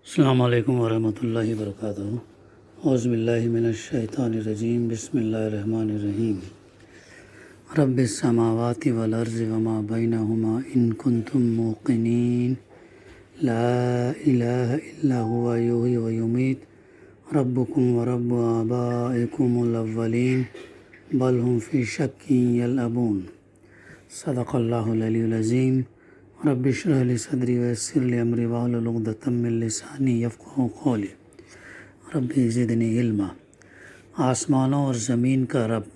السلام علیکم ورحمۃ اللہ وبرکاتہ۔ اعوذ باللہ من الشیطان الرجیم، بسم اللہ الرحمن الرحیم۔ رب السماوات والارض وما بینہما ان کنتم موقنین لا الہ الا هو یحیی ویمیت ربکم ورب آبائکم الاولین بل هم فی شک یلعبون۔ صدق اللہ العلی العظیم۔ رب اشرح لی صدری ویسر لی امری واحلل عقدۃ من لسانی یفقہوا قولی۔ رب زدنی علما۔ آسمانوں اور زمین کا رب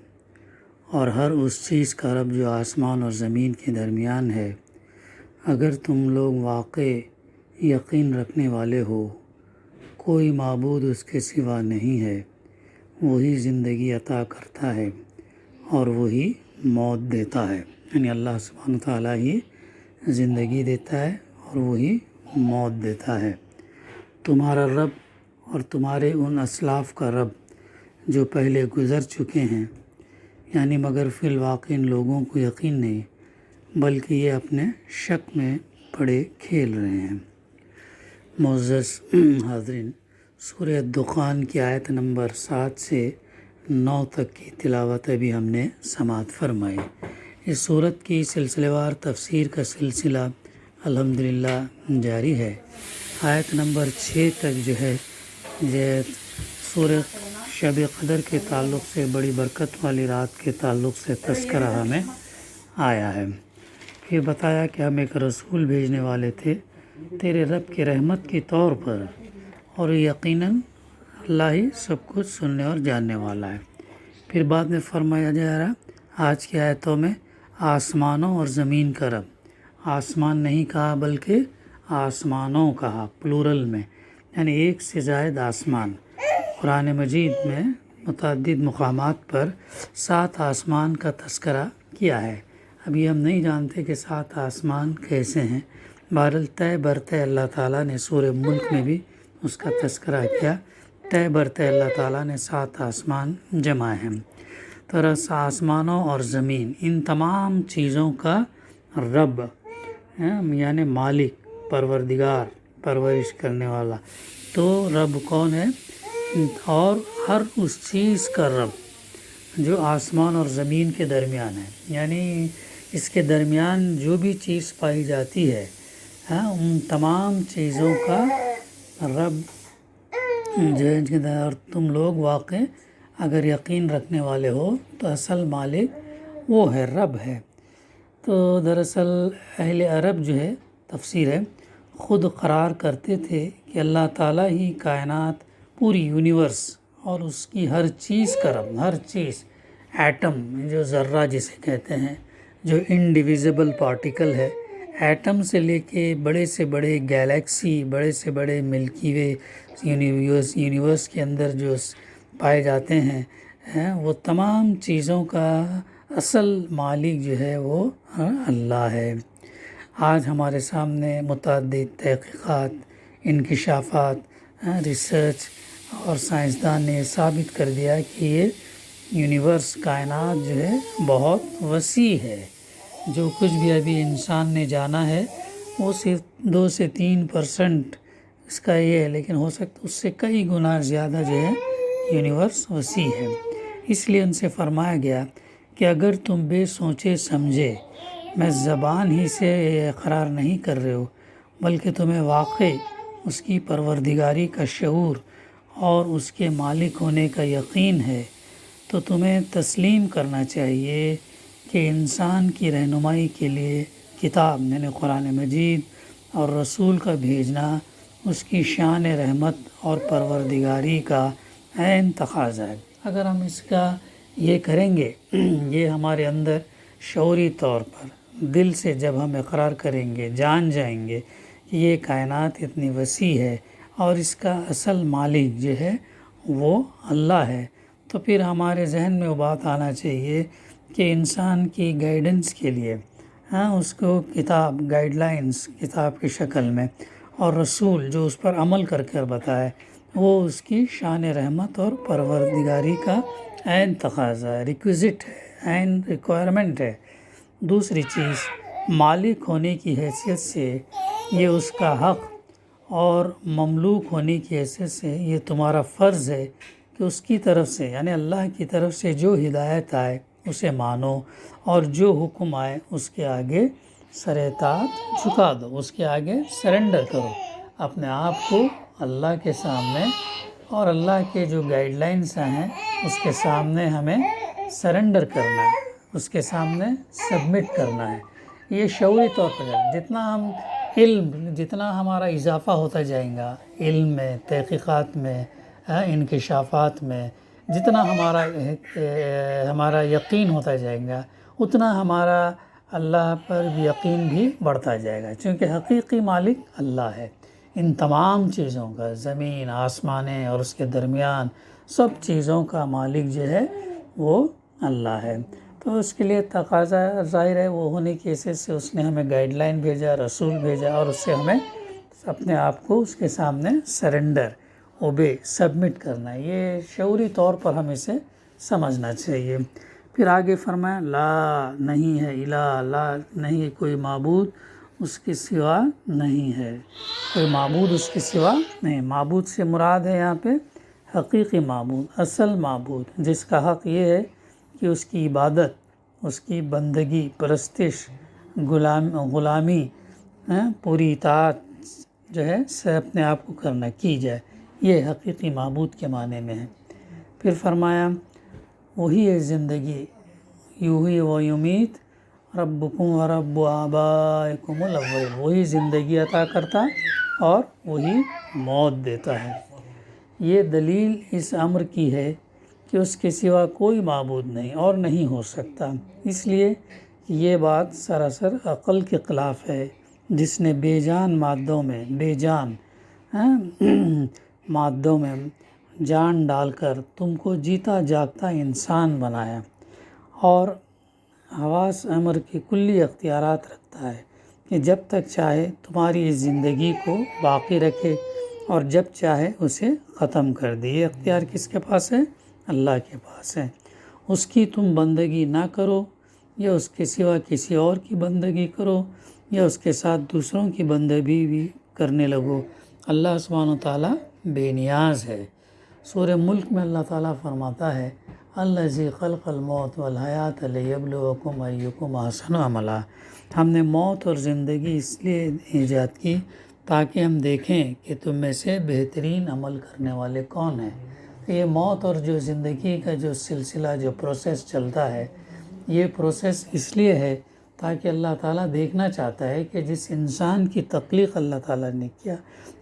اور ہر اس چیز کا رب جو آسمان اور زمین کے درمیان ہے، اگر تم لوگ واقع یقین رکھنے والے ہو کوئی معبود اس کے سوا نہیں ہے، وہی زندگی عطا کرتا ہے اور وہی موت دیتا ہے، یعنی اللہ سبحانہ تعالیٰ ہی زندگی دیتا ہے اور وہی موت دیتا ہے۔ تمہارا رب اور تمہارے ان اسلاف کا رب جو پہلے گزر چکے ہیں، یعنی مگر فی الواقع ان لوگوں کو یقین نہیں بلکہ یہ اپنے شک میں پڑے کھیل رہے ہیں۔ معزز حاضرین، سورہ دخان کی آیت نمبر 7 سے 9 تک کی تلاوت ابھی ہم نے سماعت فرمائی۔ اس سورت کی سلسلہ وار تفسیر کا سلسلہ الحمدللہ جاری ہے۔ آیت نمبر 6 تک جو ہے یہ سورت شب قدر کے تعلق سے، بڑی برکت والی رات کے تعلق سے تذکرہ ہمیں آیا ہے۔ پھر بتایا کہ ہم ایک رسول بھیجنے والے تھے تیرے رب کی رحمت کے طور پر، اور یقیناً اللہ ہی سب کچھ سننے اور جاننے والا ہے۔ پھر بعد میں فرمایا جا رہا آج کی آیتوں میں آسمانوں اور زمین کا رب، آسمان نہیں کہا بلکہ آسمانوں کہا پلورل میں، یعنی ایک سے زائد آسمان۔ قرآن مجید میں متعدد مقامات پر 7 آسمان کا تذکرہ کیا ہے۔ ابھی ہم نہیں جانتے کہ 7 آسمان کیسے ہیں، بہرحال طے برتے اللہ تعالیٰ نے سورہ ملک میں بھی اس کا تذکرہ کیا۔ طے برتے اللہ تعالیٰ نے 7 آسمان جمع ہیں۔ تو آسمانوں اور زمین، ان تمام چیزوں کا رب یعنی مالک، پروردگار، پرورش کرنے والا، تو رب کون ہے؟ اور ہر اس چیز کا رب جو آسمان اور زمین کے درمیان ہے، یعنی اس کے درمیان جو بھی چیز پائی جاتی ہے ان تمام چیزوں کا رب جو ہے، اور تم لوگ واقع اگر یقین رکھنے والے ہو تو اصل مالک وہ ہے، رب ہے۔ تو دراصل اہل عرب جو ہے، تفسیر ہے، خود قرار کرتے تھے کہ اللہ تعالیٰ ہی کائنات، پوری یونیورس اور اس کی ہر چیز کا رب، ہر چیز، ایٹم جو ذرہ جسے کہتے ہیں، جو انڈیویزیبل پارٹیکل ہے، ایٹم سے لے کے بڑے سے بڑے گیلیکسی، بڑے سے بڑے ملکی وے یونیورس کے اندر جو پائے جاتے ہیں، وہ تمام چیزوں کا اصل مالک جو ہے وہ اللہ ہے۔ آج ہمارے سامنے متعدد تحقیقات، انکشافات، ریسرچ اور سائنسدان نے ثابت کر دیا کہ یہ یونیورس، کائنات جو ہے بہت وسیع ہے۔ جو کچھ بھی ابھی انسان نے جانا ہے وہ صرف 2 سے 3% اس کا یہ ہے، لیکن ہو سکتا اس سے کئی گنا زیادہ جو ہے یونیورس وسیع ہے۔ اس لیے ان سے فرمایا گیا کہ اگر تم بے سوچے سمجھے میں زبان ہی سے اقرار نہیں کر رہے ہو بلکہ تمہیں واقعی اس کی پروردگاری کا شعور اور اس کے مالک ہونے کا یقین ہے، تو تمہیں تسلیم کرنا چاہیے کہ انسان کی رہنمائی کے لیے کتاب یعنی قرآن مجید اور رسول کا بھیجنا اس کی شان رحمت اور پروردگاری کا عین تقاضا ہے۔ اگر ہم اس کا یہ کریں گے، یہ ہمارے اندر شعوری طور پر دل سے جب ہم اقرار کریں گے، جان جائیں گے کہ یہ کائنات اتنی وسیع ہے اور اس کا اصل مالک جو ہے وہ اللہ ہے، تو پھر ہمارے ذہن میں وہ بات آنا چاہیے کہ انسان کی گائیڈنس کے لیے اس کو کتاب، گائیڈ لائنز کتاب کی شکل میں، اور رسول جو اس پر عمل کر کر بتائے، وہ اس کی شان رحمت اور پروردگاری کا عین تقاضا ہے، ریکویزٹ ہے، عین ریکوائرمنٹ ہے۔ دوسری چیز، مالک ہونے کی حیثیت سے یہ اس کا حق اور مملوک ہونے کی حیثیت سے یہ تمہارا فرض ہے کہ اس کی طرف سے یعنی اللہ کی طرف سے جو ہدایت آئے اسے مانو، اور جو حکم آئے اس کے آگے سر اطاعت جھکا دو، اس کے آگے سرنڈر کرو اپنے آپ کو اللہ کے سامنے، اور اللہ کے جو گائیڈ لائنس ہیں اس کے سامنے ہمیں سرنڈر کرنا ہے، اس کے سامنے سبمٹ کرنا ہے۔ یہ شعوری طور پر جتنا ہمارا اضافہ ہوتا جائے گا علم میں، تحقیقات میں، انکشافات میں، جتنا ہمارا یقین ہوتا جائے گا اتنا ہمارا اللہ پر یقین بھی بڑھتا جائے گا، چونکہ حقیقی مالک اللہ ہے ان تمام چیزوں کا، زمین، آسمانیں اور اس کے درمیان سب چیزوں کا مالک جو ہے وہ اللہ ہے۔ تو اس کے لیے تقاضا ظاہر ہے وہ ہونے کی حیثیت سے اس نے ہمیں گائیڈ لائن بھیجا، رسول بھیجا، اور اس سے ہمیں اپنے آپ کو اس کے سامنے سرنڈر، اوبے، سبمٹ کرنا ہے۔ یہ شعوری طور پر ہم اسے سمجھنا چاہیے۔ پھر آگے فرمایا لا، نہیں ہے، الہ، لا، نہیں کوئی معبود اس کے سوا نہیں ہے، کوئی معبود اس کے سوا نہیں۔ معبود سے مراد ہے یہاں پہ حقیقی معبود، اصل معبود، جس کا حق یہ ہے کہ اس کی عبادت، اس کی بندگی، پرستش، غلامی، پوری اطاعت جو ہے سے اپنے آپ کو کرنا کی جائے، یہ حقیقی معبود کے معنی میں ہے۔ پھر فرمایا وہی ہے زندگی، یحیی و یمیت ربکم و رب آبائکم الاولین، وہی زندگی عطا کرتا اور وہی موت دیتا ہے۔ یہ دلیل اس امر کی ہے کہ اس کے سوا کوئی معبود نہیں اور نہیں ہو سکتا، اس لیے کہ یہ بات سراسر عقل کے خلاف ہے، جس نے بے جان مادوں میں جان ڈال کر تم کو جیتا جاگتا انسان بنایا، اور حواس امر کے کلی اختیارات رکھتا ہے کہ جب تک چاہے تمہاری اس زندگی کو باقی رکھے اور جب چاہے اسے ختم کر دے۔ یہ اختیار کس کے پاس ہے؟ اللہ کے پاس ہے۔ اس کی تم بندگی نہ کرو یا اس کے سوا کسی اور کی بندگی کرو یا اس کے ساتھ دوسروں کی بندگی بھی کرنے لگو، اللہ سبحانہ و تعالیٰ بے نیاز ہے۔ سورہ ملک میں اللہ تعالیٰ فرماتا ہے الذی خلق الموت والحیات لیبلوکم ایکم احسن عملا، ہم نے موت اور زندگی اس لیے ایجاد کی تاکہ ہم دیکھیں کہ تم میں سے بہترین عمل کرنے والے کون ہیں۔ یہ موت اور جو زندگی کا جو سلسلہ، جو پروسیس چلتا ہے، یہ پروسیس اس لیے ہے تاکہ اللہ تعالیٰ دیکھنا چاہتا ہے کہ جس انسان کی تخلیق اللہ تعالیٰ نے کیا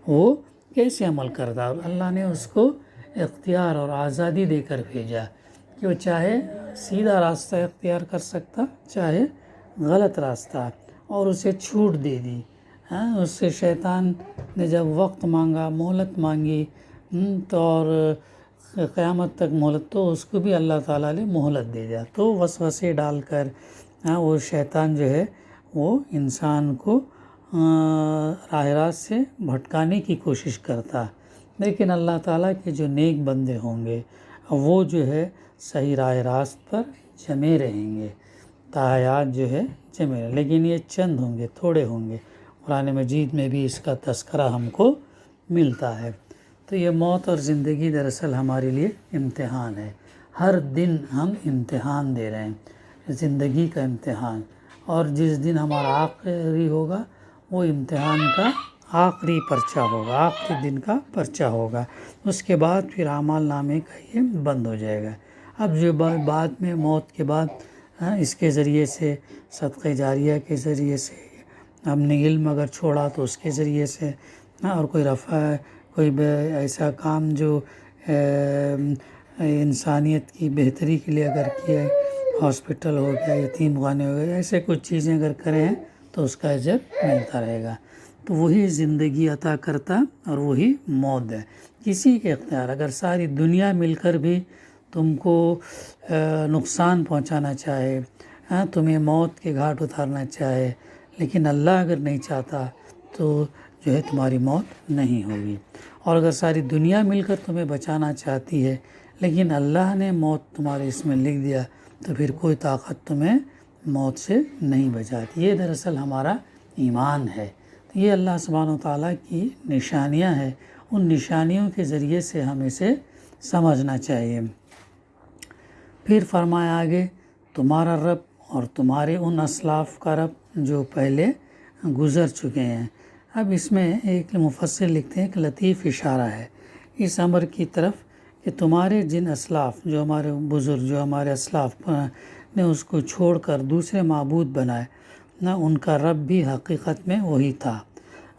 وہ کیسے عمل کرتا، اور اللہ نے اس کو اختیار اور آزادی دے کر بھیجا کہ وہ چاہے سیدھا راستہ اختیار کر سکتا، چاہے غلط راستہ، اور اسے چھوٹ دے دی۔ اس سے شیطان نے جب وقت مانگا، مہلت مانگی، تو اور قیامت تک مہلت، تو اس کو بھی اللہ تعالیٰ نے مہلت دے دیا، تو وسوسے ڈال کر وہ شیطان جو ہے وہ انسان کو راہ راست سے بھٹکانے کی کوشش کرتا، لیکن اللہ تعالیٰ کے جو نیک بندے ہوں گے وہ جو ہے صحیح راہ راست پر جمے رہیں گے، تا حیات جو ہے جمے رہیں، لیکن یہ چند ہوں گے، تھوڑے ہوں گے۔ قرآن مجید میں بھی اس کا تذکرہ ہم کو ملتا ہے۔ تو یہ موت اور زندگی دراصل ہمارے لیے امتحان ہے، ہر دن ہم امتحان دے رہے ہیں، زندگی کا امتحان، اور جس دن ہمارا آخری ہوگا وہ امتحان کا آخری پرچہ ہوگا، آخری دن کا پرچہ ہوگا، اس کے بعد پھر اعمال نامے کا یہ بند ہو جائے گا۔ اب جو بعد میں موت کے بعد اس کے ذریعے سے، صدقہ جاریہ کے ذریعے سے، ہم نے علم اگر چھوڑا تو اس کے ذریعے سے، اور کوئی کوئی ایسا کام جو انسانیت کی بہتری کے لیے اگر کیا ہے، ہاسپٹل ہو گیا، یتیم خانے ہو گئے، ایسے کچھ چیزیں اگر کریں ہیں تو اس کا اجر ملتا رہے گا۔ تو وہی زندگی عطا کرتا اور وہی موت ہے، کسی کے اختیار، اگر ساری دنیا مل کر بھی تم کو نقصان پہنچانا چاہے، تمہیں موت کے گھاٹ اتارنا چاہے، لیکن اللہ اگر نہیں چاہتا تو جو ہے تمہاری موت نہیں ہوگی، اور اگر ساری دنیا مل کر تمہیں بچانا چاہتی ہے لیکن اللہ نے موت تمہارے اس میں لکھ دیا تو پھر کوئی طاقت تمہیں موت سے نہیں بچاتی۔ یہ دراصل ہمارا ایمان ہے۔ یہ اللہ سبحانہ و تعالیٰ کی نشانیاں ہیں، ان نشانیوں کے ذریعے سے ہم اسے سمجھنا چاہیے۔ پھر فرمایا آگے، تمہارا رب اور تمہارے ان اسلاف کا رب جو پہلے گزر چکے ہیں۔ اب اس میں ایک مفسر لکھتے ہیں کہ لطیف اشارہ ہے اس امر کی طرف کہ تمہارے جن اسلاف، جو ہمارے بزرگ، جو ہمارے اسلاف نے اس کو چھوڑ کر دوسرے معبود بنائے نہ، ان کا رب بھی حقیقت میں وہی تھا۔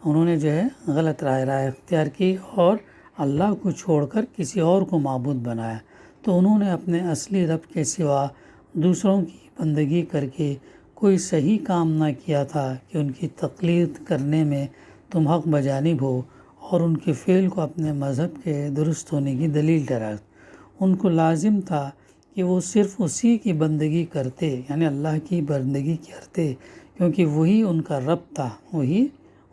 انہوں نے جو ہے غلط راہ اختیار کی اور اللہ کو چھوڑ کر کسی اور کو معبود بنایا، تو انہوں نے اپنے اصلی رب کے سوا دوسروں کی بندگی کر کے کوئی صحیح کام نہ کیا تھا کہ ان کی تقلید کرنے میں تم حق بجانب ہو اور ان کے فعل کو اپنے مذہب کے درست ہونے کی دلیل ٹھہرا۔ ان کو لازم تھا کہ وہ صرف اسی کی بندگی کرتے، یعنی اللہ کی بندگی کرتے، کیونکہ وہی ان کا رب تھا، وہی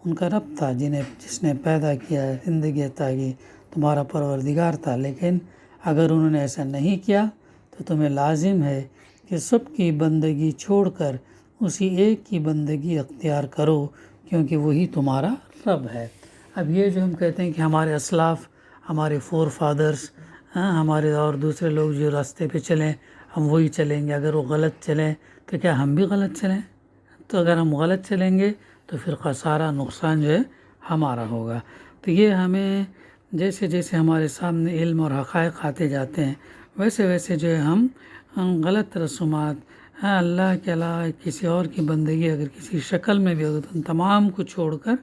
ان کا رب تھا جس نے پیدا کیا، زندگی عطا کی، تمہارا پروردگار تھا۔ لیکن اگر انہوں نے ایسا نہیں کیا تو تمہیں لازم ہے کہ سب کی بندگی چھوڑ کر اسی ایک کی بندگی اختیار کرو، کیونکہ وہی تمہارا رب ہے۔ اب یہ جو ہم کہتے ہیں کہ ہمارے اسلاف، ہمارے فور فادرز، ہمارے اور دوسرے لوگ جو راستے پہ چلیں ہم وہی چلیں گے، اگر وہ غلط چلیں تو کیا ہم بھی غلط چلیں؟ تو اگر ہم غلط چلیں گے تو پھر سارا نقصان جو ہے ہمارا ہوگا۔ تو یہ ہمیں جیسے جیسے ہمارے سامنے علم اور حقائق آتے جاتے ہیں، ویسے ویسے جو ہے ہم غلط رسومات، اللہ کے علاوہ کسی اور کی بندگی اگر کسی شکل میں بھی ہوگی تو ان تمام کو چھوڑ کر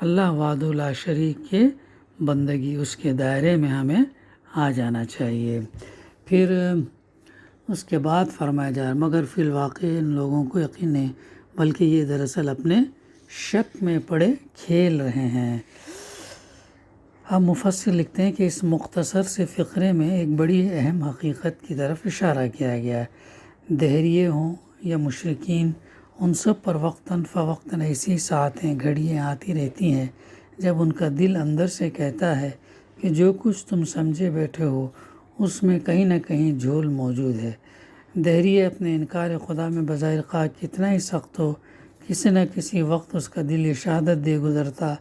اللہ وحدہ لا شریک کے بندگی، اس کے دائرے میں ہمیں آ جانا چاہیے۔ پھر اس کے بعد فرمایا جا رہا مگر فی الواقع ان لوگوں کو یقین نہیں، بلکہ یہ دراصل اپنے شک میں پڑے کھیل رہے ہیں۔ اب مفسر لکھتے ہیں کہ اس مختصر سے فقرے میں ایک بڑی اہم حقیقت کی طرف اشارہ کیا گیا ہے۔ دہریے ہوں یا مشرکین، ان سب پر وقتاً فوقتاً ایسی ساعتیں، گھڑیاں آتی رہتی ہیں جب ان کا دل اندر سے کہتا ہے کہ جو کچھ تم سمجھے بیٹھے ہو اس میں کہیں نہ کہیں جھول موجود ہے۔ دہریے اپنے انکار خدا میں بظاہر خواہ کتنا ہی سخت ہو، کسی نہ کسی وقت اس کا دل یہ شہادت دے گزرتا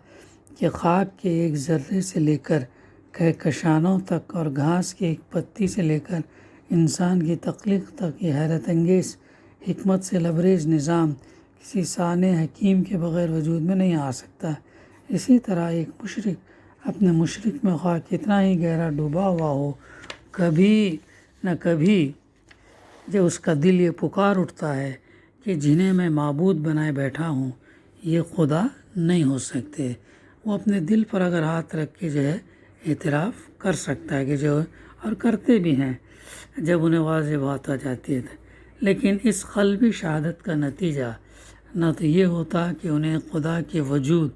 کہ خاک کے ایک ذرے سے لے کر کہکشانوں تک اور گھاس کی ایک پتی سے لے کر انسان کی تخلیق تک یہ حیرت انگیز حکمت سے لبریز نظام کسی صانع حکیم کے بغیر وجود میں نہیں آ سکتا۔ اسی طرح ایک مشرک اپنے مشرک میں خواہ کتنا ہی گہرا ڈوبا ہوا ہو، کبھی نہ کبھی جب اس کا دل یہ پکار اٹھتا ہے کہ جنہیں میں معبود بنائے بیٹھا ہوں یہ خدا نہیں ہو سکتے، وہ اپنے دل پر اگر ہاتھ رکھ کے جو ہے اعتراف کر سکتا ہے کہ جو اور کرتے بھی ہیں جب انہیں واضح بات آ جاتی ہے۔ لیکن اس قلبی شہادت کا نتیجہ نہ تو یہ ہوتا کہ انہیں خدا کے وجود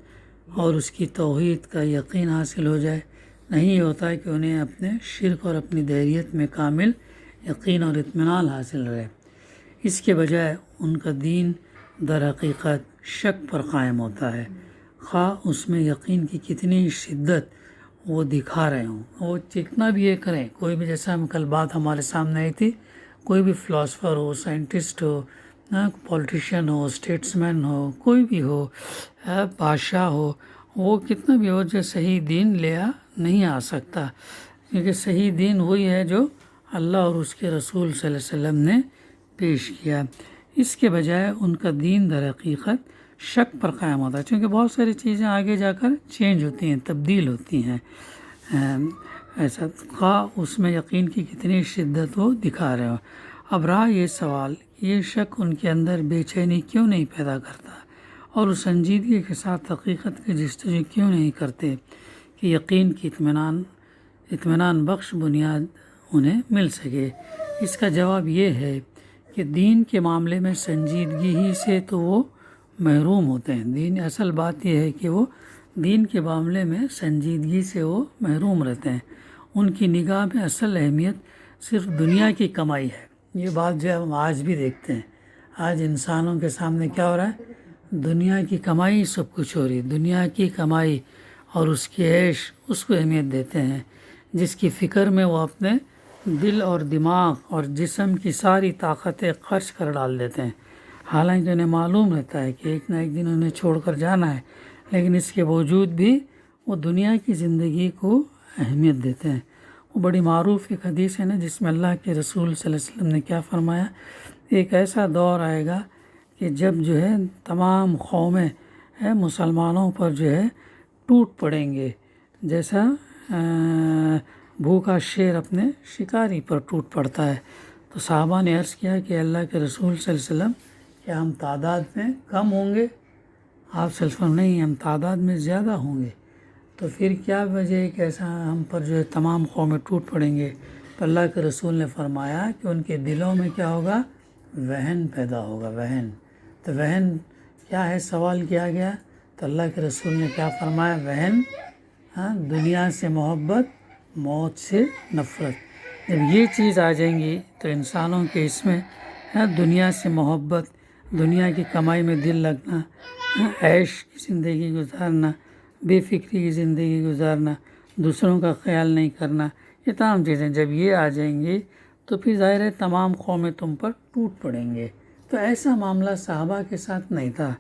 اور اس کی توحید کا یقین حاصل ہو جائے، نہیں ہوتا کہ انہیں اپنے شرک اور اپنی دہریت میں کامل یقین اور اطمینان حاصل رہے۔ اس کے بجائے ان کا دین در حقیقت شک پر قائم ہوتا ہے، خواہ اس میں یقین کی کتنی شدت وہ دکھا رہے ہوں، وہ جتنا بھی یہ کریں، کوئی بھی، جیسا ہم کل بات ہمارے سامنے آئی تھی، کوئی بھی فلاسفر ہو، سائنٹسٹ ہو، پولیٹیشین ہو، اسٹیٹسمین ہو، کوئی بھی ہو، بادشاہ ہو، وہ کتنا بھی ہو جو صحیح دین لے نہیں آ سکتا، کیونکہ صحیح دین وہی ہے جو اللہ اور اس کے رسول صلی اللہ علیہ وسلم نے پیش کیا۔ اس کے بجائے ان کا دین در حقیقت شک پر قائم ہوتا ہے، چونکہ بہت ساری چیزیں آگے جا کر چینج ہوتی ہیں، تبدیل ہوتی ہیں، ایسا خواہ اس میں یقین کی کتنی شدت وہ دکھا رہے ہو۔ اب رہا یہ سوال، یہ شک ان کے اندر بے چینی کیوں نہیں پیدا کرتا اور اس سنجیدگی کے ساتھ حقیقت کی جستجو کیوں نہیں کرتے کہ یقین کی اطمینان بخش بنیاد انہیں مل سکے؟ اس کا جواب یہ ہے کہ دین کے معاملے میں سنجیدگی ہی سے تو وہ محروم ہوتے ہیں۔ اصل بات یہ ہے کہ وہ دین کے معاملے میں سنجیدگی سے وہ محروم رہتے ہیں۔ ان کی نگاہ میں اصل اہمیت صرف دنیا کی کمائی ہے۔ یہ بات جو ہم آج بھی دیکھتے ہیں، آج انسانوں کے سامنے کیا ہو رہا ہے؟ دنیا کی کمائی سب کچھ ہو رہی ہے، دنیا کی کمائی اور اس کی عیش، اس کو اہمیت دیتے ہیں، جس کی فکر میں وہ اپنے دل اور دماغ اور جسم کی ساری طاقتیں خرچ کر ڈال دیتے ہیں، حالانکہ انہیں معلوم رہتا ہے کہ ایک نہ ایک دن انہیں چھوڑ کر جانا ہے، لیکن اس کے باوجود بھی وہ دنیا کی زندگی کو اہمیت دیتے ہیں۔ وہ بڑی معروف ایک حدیث ہے نا، جس میں اللہ کے رسول صلی اللہ علیہ وسلم نے کیا فرمایا، ایک ایسا دور آئے گا کہ جب جو ہے تمام قومیں مسلمانوں پر جو ہے ٹوٹ پڑیں گے، جیسا بھوکا شیر اپنے شکاری پر ٹوٹ پڑتا ہے۔ تو صحابہ نے عرض کیا کہ اللہ کے رسول صلی اللہ علیہ وسلم کیا ہم تعداد میں کم ہوں گے؟ آپ صلی اللہ علیہ وسلم نہیں، ہم تعداد میں زیادہ ہوں گے۔ تو پھر کیا وجہ ہے کہ ایسا ہم پر جو ہے تمام قومیں ٹوٹ پڑیں گے؟ تو اللہ کے رسول نے فرمایا کہ ان کے دلوں میں کیا ہوگا؟ وہن پیدا ہوگا، وہن۔ تو وہن کیا ہے؟ سوال کیا گیا تو اللہ کے رسول نے کیا فرمایا؟ وہن، دنیا سے محبت، موت سے نفرت۔ جب یہ چیز آ جائیں گی تو انسانوں کے اس میں دنیا سے محبت، دنیا کی کمائی میں دل لگنا، عیش کی زندگی گزارنا، بے فکری کی زندگی گزارنا، دوسروں کا خیال نہیں کرنا، یہ تمام چیزیں جب یہ آ جائیں گی تو پھر ظاہر ہے تمام قومیں تم پر ٹوٹ پڑیں گے۔ تو ایسا معاملہ صحابہ کے ساتھ نہیں تھا۔